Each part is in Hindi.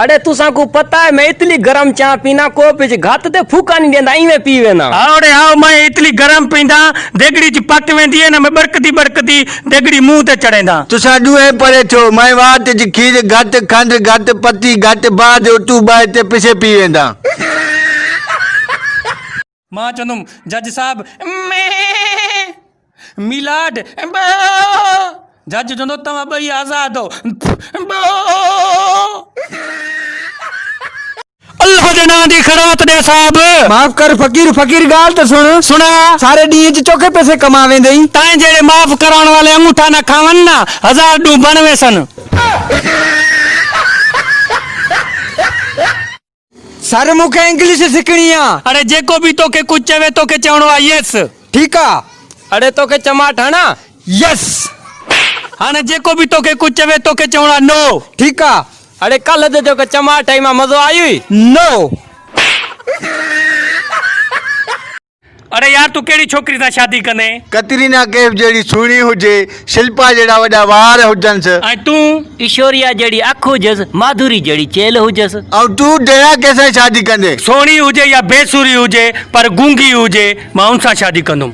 अरे तुसा को पता है मैं इतनी गरम चाह पीना को पिछ घात ते फूका नहीं देंदा इवे पी वेना। अरे आओ मैं इतनी गरम पींदा देगड़ी च पक वेंदी है ना मैं बरकती बरकती देगड़ी मुंह ते चढ़ेंदा। तुसा दुए परे थो मैं वात च खीर घट खंड घट पत्ती घट बाद तू बाय ते पिछे पी वेंदा। मां चंदुम जज साहब मिलाड जज चंदो तवा बई आजाद हो। अल्लाह दे नाम दी खरात दे साहब माफ कर फकीर फकीर गाल तो सुन सुना सारे डी च चौके पैसे कमावे दई ताए जेड़े माफ कराण वाले अंगूठा ना खावन ना 1000 डू बनवे सन। सर मुखे इंग्लिश सिखणी आ। अरे जेको भी तोके कुछ चवे तोके चवणो आ यस ठीक आ। अरे तो के चमाट है ना यस हाने जेको भी तोके कुछ चवे तोके चवणो आ नो ठीक आ। अरे कल दे जो के चमाट है मजो आई नो। अरे यार तू केड़ी छोकरी सा शादी कने कतरीना कैफ जेड़ी सुणी हुजे शिल्पा जेड़ा वडा वार हुजन से आई तू ईश्वरिया जड़ी अख हुजस माधुरी जड़ी चेल हुजस। और तू दया कैसे शादी कंदे सोनी हुजे या बेसुरी हुजे पर गूंगी हुजे मां उन सां शादी कंदुम।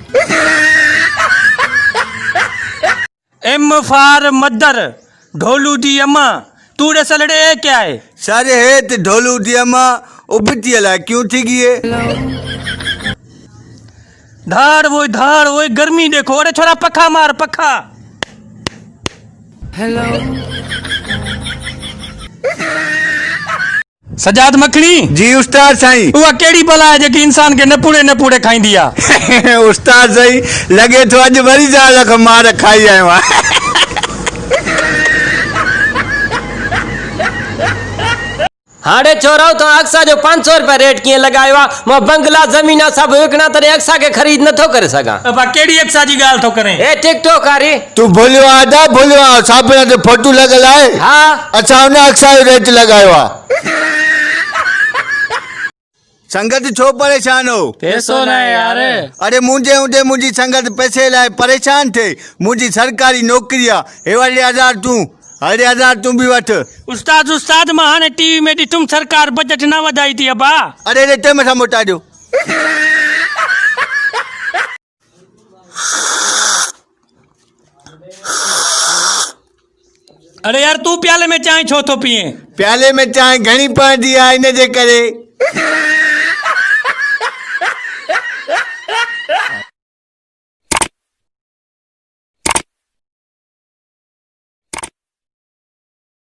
एम फॉर मदर ढोलू दी अम्मा तू सलड़े क्या है सारे हेत ढोलू दी अम्मा उबती अला क्यों थी गई धार वो गर्मी देखो। अरे छोरा पखा मार पखा। हेलो सजाद मखनी जी उस्ताद साईं उहा केड़ी बला है जेकी इंसान के नपूड़े खाईंदी आ। उस्ताद साईं लगे तो अज वरी जा लख मार खाई आयो आ। हाड़े छोराओ तो अक्सा जो 500 रुपया रेट किए लगायो मैं बंगला जमीन सब विकना तरे अक्सा के खरीद न थो करे सका। अब केड़ी अक्सा जी गाल थो करे ए टिकटॉक आरी तू भूलियो आदा भूलियो साबना ते फोटो लगल है हाँ अच्छा उन अक्सा रेट लगायो आ। संगत छो परेशान हो पैसो ना यार। अरे मुझे उंडे मुझी संगत पैसे लाए परेशान थे मुझी सरकारी नौकरी आ हे वाले 1000 तू अरे 1000 तू भी वठ। उस्ताद मां हाने टीवी में ॾिठुम सरकार बजट न वधाई थी अबा। अरे रेटे में मोटा दो अरे यार तू प्याले में चाय छो थो पिए प्याले में चाय घणी पवंदी आहे इन जे करे।